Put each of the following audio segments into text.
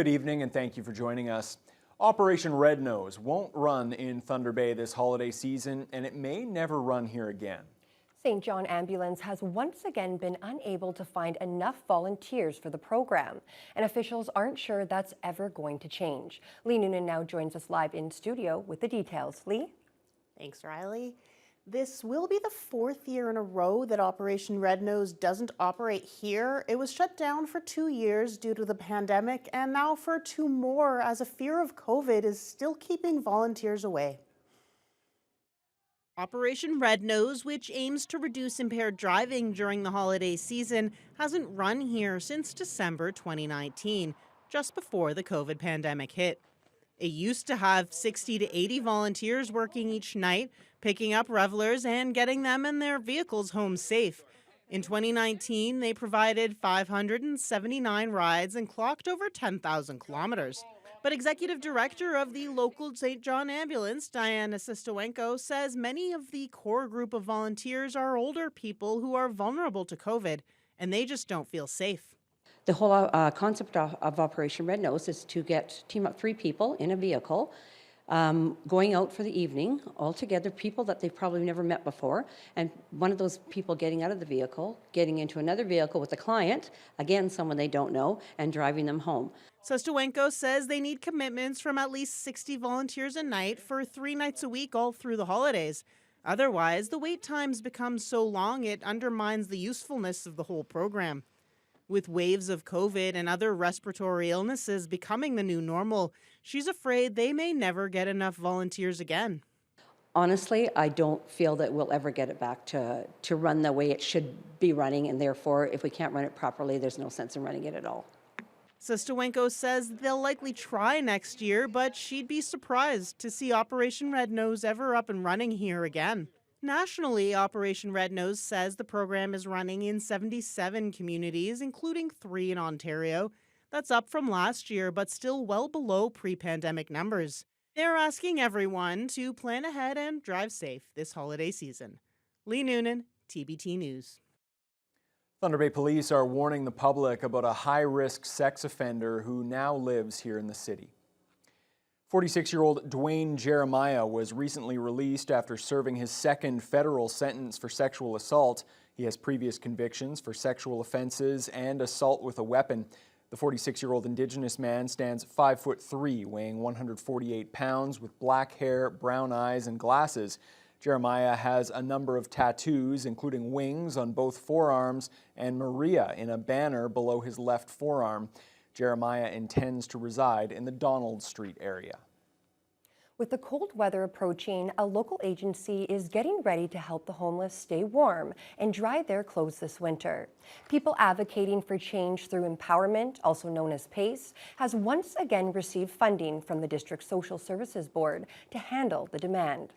Good evening and thank you for joining us. Operation Red Nose won't run in Thunder Bay this holiday season, and it may never run here again. St. John Ambulance has once again been unable to find enough volunteers for the program, and officials aren't sure that's ever going to change. Lee Noonan now joins us live in studio with the details. Lee? Thanks, Riley. This will be the fourth year in a row that Operation Red Nose doesn't operate here. It was shut down for 2 years due to the pandemic, and now for 2 more as a fear of COVID is still keeping volunteers away. Operation Red Nose, which aims to reduce impaired driving during the holiday season, hasn't run here since December 2019, just before the COVID pandemic hit. It used to have 60 to 80 volunteers working each night, picking up revelers and getting them and their vehicles home safe. In 2019, they provided 579 rides and clocked over 10,000 kilometers. But Executive Director of the local St. John Ambulance, Diana Sistowenko, says many of the core group of volunteers are older people who are vulnerable to COVID, and they just don't feel safe. The whole concept of Operation Red Nose is to team up 3 people in a vehicle, going out for the evening, all together, people that they've probably never met before, and one of those people getting out of the vehicle, getting into another vehicle with a client, again, someone they don't know, and driving them home. Sistowenko says they need commitments from at least 60 volunteers a night for 3 nights a week all through the holidays. Otherwise, the wait times become so long it undermines the usefulness of the whole program. With waves of COVID and other respiratory illnesses becoming the new normal, she's afraid they may never get enough volunteers again. Honestly, I don't feel that we'll ever get it back to run the way it should be running, and therefore, if we can't run it properly, there's no sense in running it at all. Sistowenko says they'll likely try next year, but she'd be surprised to see Operation Red Nose ever up and running here again. Nationally, Operation Red Nose says the program is running in 77 communities, including 3 in Ontario. That's up from last year, but still well below pre-pandemic numbers. They're asking everyone to plan ahead and drive safe this holiday season. Lee Noonan, TBT News. Thunder Bay Police are warning the public about a high-risk sex offender who now lives here in the city. 46-year-old Dwayne Jeremiah was recently released after serving his 2nd federal sentence for sexual assault. He has previous convictions for sexual offenses and assault with a weapon. The 46-year-old Indigenous man stands 5'3", weighing 148 pounds, with black hair, brown eyes, and glasses. Jeremiah has a number of tattoos, including wings on both forearms and Maria in a banner below his left forearm. Jeremiah intends to reside in the Donald Street area. With the cold weather approaching, a local agency is getting ready to help the homeless stay warm and dry their clothes this winter. People advocating for change through empowerment, also known as PACE, has once again received funding from the District Social Services Board to handle the demand.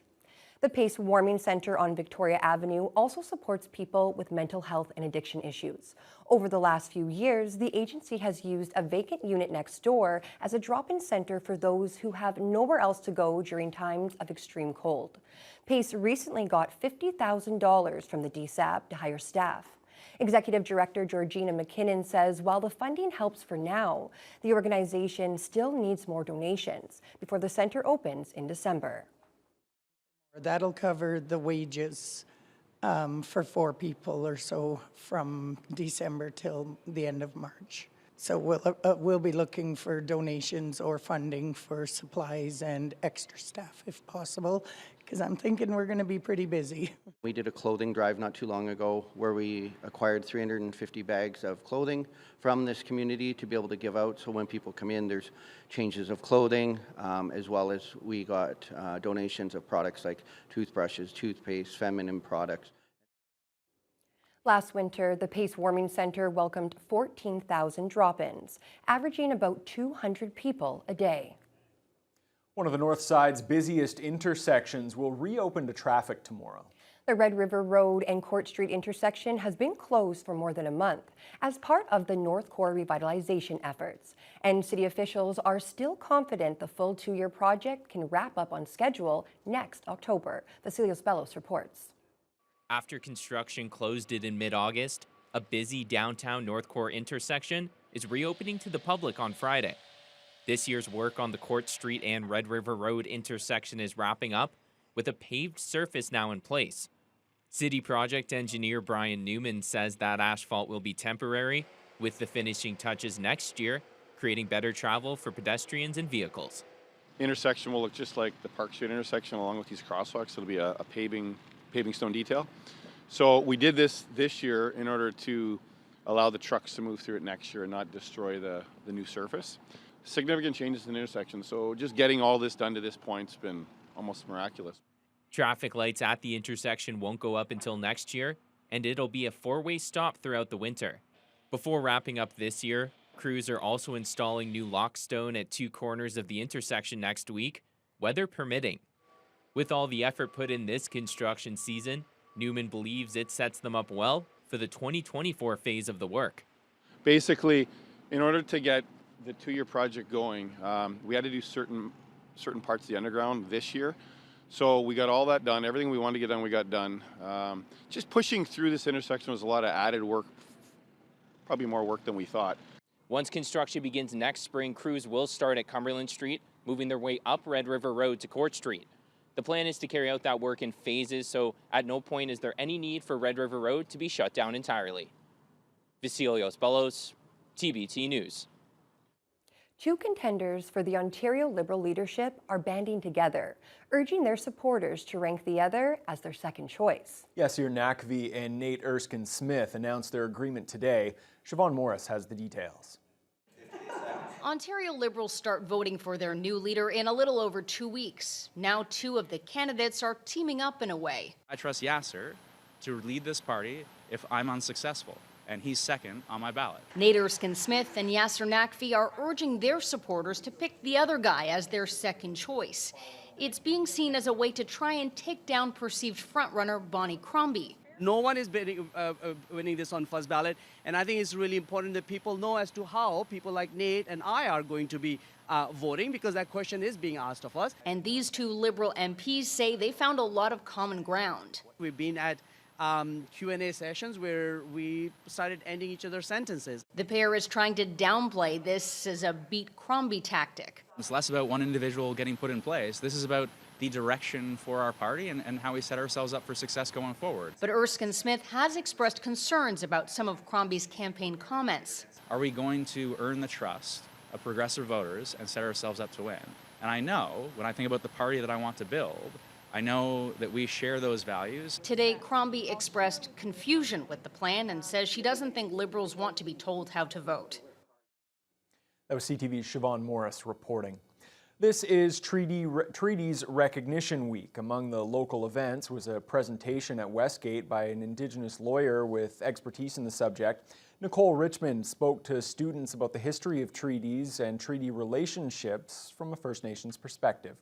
The PACE Warming Centre on Victoria Avenue also supports people with mental health and addiction issues. Over the last few years, the agency has used a vacant unit next door as a drop-in centre for those who have nowhere else to go during times of extreme cold. PACE recently got $50,000 from the DSAB to hire staff. Executive Director Georgina McKinnon says while the funding helps for now, the organization still needs more donations before the centre opens in December. That'll cover the wages for 4 people or so from December till the end of March. So we'll be looking for donations or funding for supplies and extra staff if possible, because I'm thinking we're going to be pretty busy. We did a clothing drive not too long ago where we acquired 350 bags of clothing from this community to be able to give out. So when people come in, there's changes of clothing, as well as we got donations of products like toothbrushes, toothpaste, feminine products. Last winter, the PACE Warming Centre welcomed 14,000 drop-ins, averaging about 200 people a day. One of the North Side's busiest intersections will reopen to traffic tomorrow. The Red River Road and Court Street intersection has been closed for more than a month as part of the North Core revitalization efforts. And city officials are still confident the full 2-year project can wrap up on schedule next October. Vasilios Bellos reports. After construction closed it in mid-August, a busy downtown North Core intersection is reopening to the public on Friday. This year's work on the Court Street and Red River Road intersection is wrapping up, with a paved surface now in place. City project engineer Brian Newman says that asphalt will be temporary, with the finishing touches next year, creating better travel for pedestrians and vehicles. Intersection will look just like the Park Street intersection along with these crosswalks. It'll be a paving stone detail. So we did this year in order to allow the trucks to move through it next year and not destroy the new surface. Significant changes in the intersection. So just getting all this done to this point's been almost miraculous. Traffic lights at the intersection won't go up until next year, and it'll be a four-way stop throughout the winter. Before wrapping up this year, crews are also installing new lockstone at 2 corners of the intersection next week, weather permitting. With all the effort put in this construction season, Newman believes it sets them up well for the 2024 phase of the work. Basically, in order to get the 2-year project going, we had to do certain parts of the underground this year. So we got all that done. Everything we wanted to get done, we got done. Just pushing through this intersection was a lot of added work, probably more work than we thought. Once construction begins next spring, crews will start at Cumberland Street, moving their way up Red River Road to Court Street. The plan is to carry out that work in phases, so at no point is there any need for Red River Road to be shut down entirely. Vasilios Bellos, TBT News. 2 contenders for the Ontario Liberal leadership are banding together, urging their supporters to rank the other as their second choice. Yasir Naqvi and Nate Erskine-Smith announced their agreement today. Siobhan Morris has the details. Ontario Liberals start voting for their new leader in a little over 2 weeks. Now 2 of the candidates are teaming up in a way. I trust Yasser to lead this party if I'm unsuccessful, and he's second on my ballot. Nate Erskine-Smith and Yasir Naqvi are urging their supporters to pick the other guy as their second choice. It's being seen as a way to try and take down perceived frontrunner Bonnie Crombie. No one is winning this on first ballot, and I think it's really important that people know as to how people like Nate and I are going to be voting, because that question is being asked of us. And these 2 Liberal MPs say they found a lot of common ground. We've been at Q&A sessions where we started ending each other's sentences. The pair is trying to downplay this as a beat Crombie tactic. It's less about one individual getting put in place. This is about the direction for our party and how we set ourselves up for success going forward. But Erskine-Smith has expressed concerns about some of Crombie's campaign comments. Are we going to earn the trust of progressive voters and set ourselves up to win? And I know, when I think about the party that I want to build, I know that we share those values. Today, Crombie expressed confusion with the plan and says she doesn't think Liberals want to be told how to vote. That was CTV's Siobhan Morris reporting. This is Treaties Recognition Week. Among the local events was a presentation at Westgate by an Indigenous lawyer with expertise in the subject. Nicole Richmond spoke to students about the history of treaties and treaty relationships from a First Nations perspective.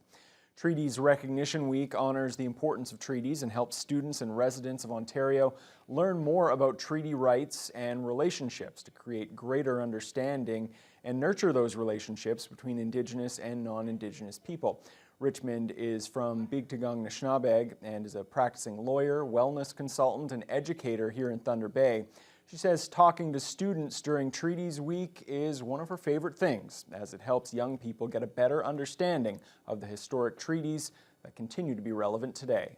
Treaties Recognition Week honors the importance of treaties and helps students and residents of Ontario learn more about treaty rights and relationships to create greater understanding and nurture those relationships between Indigenous and non-Indigenous people. Richmond is from Bigtagung Nishnabeg and is a practicing lawyer, wellness consultant, and educator here in Thunder Bay. She says talking to students during Treaties Week is one of her favorite things, as it helps young people get a better understanding of the historic treaties that continue to be relevant today.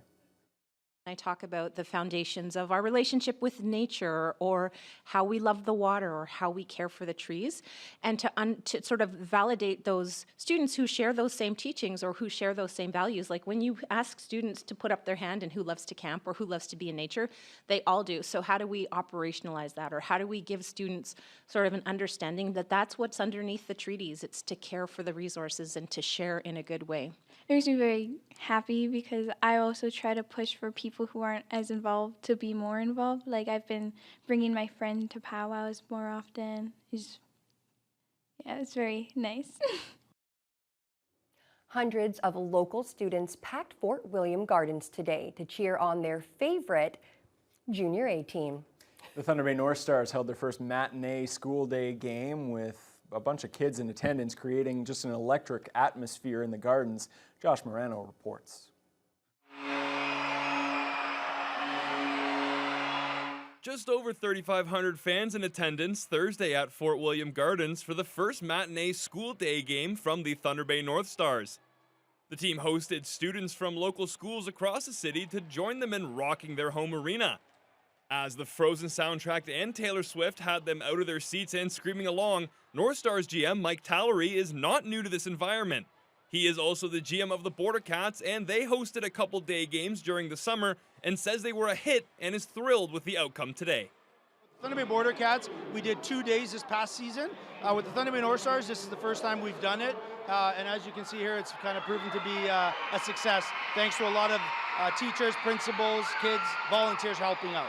I talk about the foundations of our relationship with nature, or how we love the water, or how we care for the trees, and to sort of validate those students who share those same teachings or who share those same values. Like when you ask students to put up their hand and who loves to camp or who loves to be in nature, they all do. So how do we operationalize that, or how do we give students sort of an understanding that that's what's underneath the treaties? It's to care for the resources and to share in a good way. It makes me very happy because I also try to push for people who aren't as involved to be more involved. Like I've been bringing my friend to powwows more often. It's very nice. Hundreds of local students packed Fort William Gardens today to cheer on their favorite Junior A team. The Thunder Bay North Stars held their first matinee school day game with a bunch of kids in attendance, creating just an electric atmosphere in the gardens. Josh Morano reports. Just over 3,500 fans in attendance Thursday at Fort William Gardens for the first matinee school day game from the Thunder Bay North Stars. The team hosted students from local schools across the city to join them in rocking their home arena. As the Frozen soundtrack and Taylor Swift had them out of their seats and screaming along, North Stars GM Mike Tallery is not new to this environment. He is also the GM of the Border Cats, and they hosted a couple day games during the summer and says they were a hit and is thrilled with the outcome today. Thunder Bay Border Cats, we did 2 days this past season. With the Thunder Bay North Stars, this is the first time we've done it. And as you can see here, it's kind of proven to be a success, thanks to a lot of teachers, principals, kids, volunteers helping out.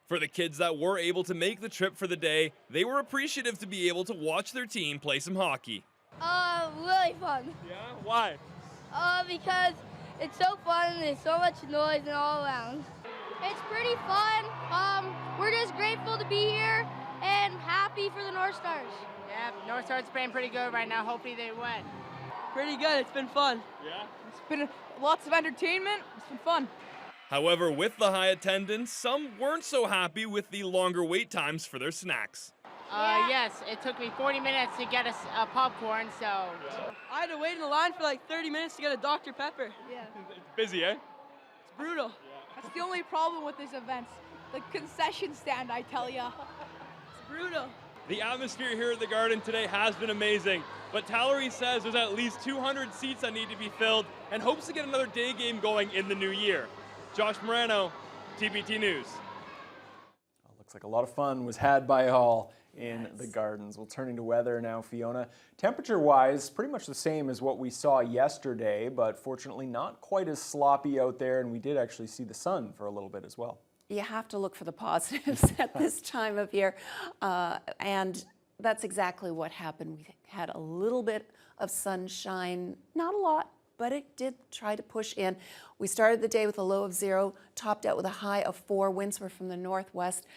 For the kids that were able to make the trip for the day, they were appreciative to be able to watch their team play some hockey. Really fun. Yeah? Why? Because it's so fun and there's so much noise and all around. It's pretty fun. We're just grateful to be here and happy for the North Stars. Yeah, North Stars playing pretty good right now. Hopefully they win. Pretty good. It's been fun. Yeah? It's been lots of entertainment. It's been fun. However, with the high attendance, some weren't so happy with the longer wait times for their snacks. Yes, it took me 40 minutes to get a popcorn, so. I had to wait in the line for like 30 minutes to get a Dr. Pepper. Yeah. It's busy, eh? It's brutal. That's the only problem with these events. The concession stand, I tell ya. It's brutal. The atmosphere here at the Garden today has been amazing, but Tallery says there's at least 200 seats that need to be filled and hopes to get another day game going in the new year. Josh Morano, TBT News. Looks like a lot of fun was had by all in the Gardens. We'll turn into weather now, Fiona. Temperature-wise, pretty much the same as what we saw yesterday, but fortunately not quite as sloppy out there, and we did actually see the sun for a little bit as well. You have to look for the positives at this time of year, and that's exactly what happened. We had a little bit of sunshine, not a lot, but it did try to push in. We started the day with a low of 0, topped out with a high of 4. Winds were from the northwest,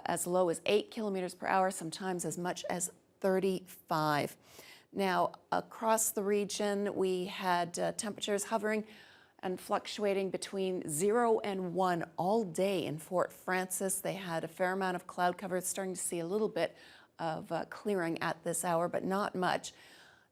as low as 8 kilometers per hour, sometimes as much as 35. Now, across the region, we had temperatures hovering and fluctuating between 0 and 1 all day in Fort Frances. They had a fair amount of cloud cover. It's starting to see a little bit of clearing at this hour, but not much.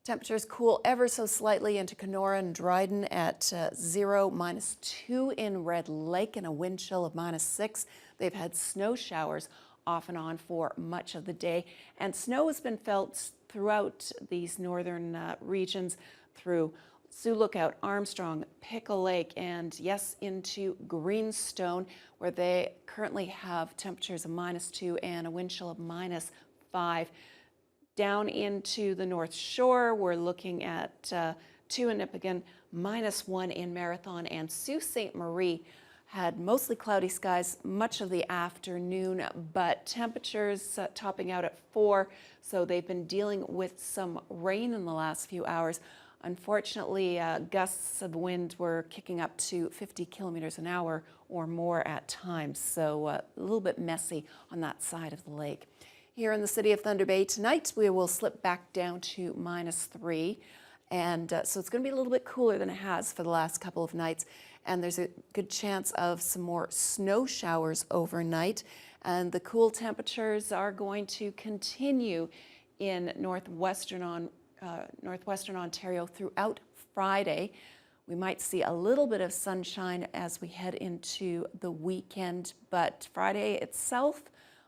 Temperatures cool ever so slightly into Kenora and Dryden at 0, -2 in Red Lake, and a wind chill of -6. They've had snow showers off and on for much of the day, and snow has been felt throughout these northern regions through Sioux Lookout, Armstrong, Pickle Lake, and yes, into Greenstone, where they currently have temperatures of -2 and a wind chill of -5. Down into the North Shore, we're looking at 2 in Nipigon, -1 in Marathon, and Sault Ste. Marie had mostly cloudy skies much of the afternoon, but temperatures topping out at 4, so they've been dealing with some rain in the last few hours. Unfortunately, gusts of wind were kicking up to 50 kilometers an hour or more at times, so a little bit messy on that side of the lake. Here in the city of Thunder Bay tonight, we will slip back down to -3, and so it's going to be a little bit cooler than it has for the last couple of nights, and there's a good chance of some more snow showers overnight, and the cool temperatures are going to continue in northwestern Ontario throughout Friday. We might see a little bit of sunshine as we head into the weekend, but Friday itself,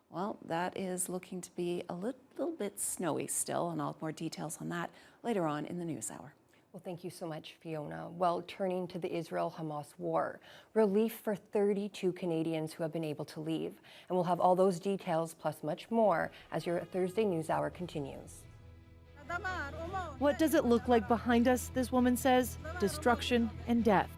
well, that is looking to be a little bit snowy still, and I'll have more details on that later on in the news hour. Well, thank you so much, Fiona. Well, turning to the Israel-Hamas war, relief for 32 Canadians who have been able to leave. And we'll have all those details plus much more as your Thursday News Hour continues. What does it look like behind us, this woman says? Destruction and death.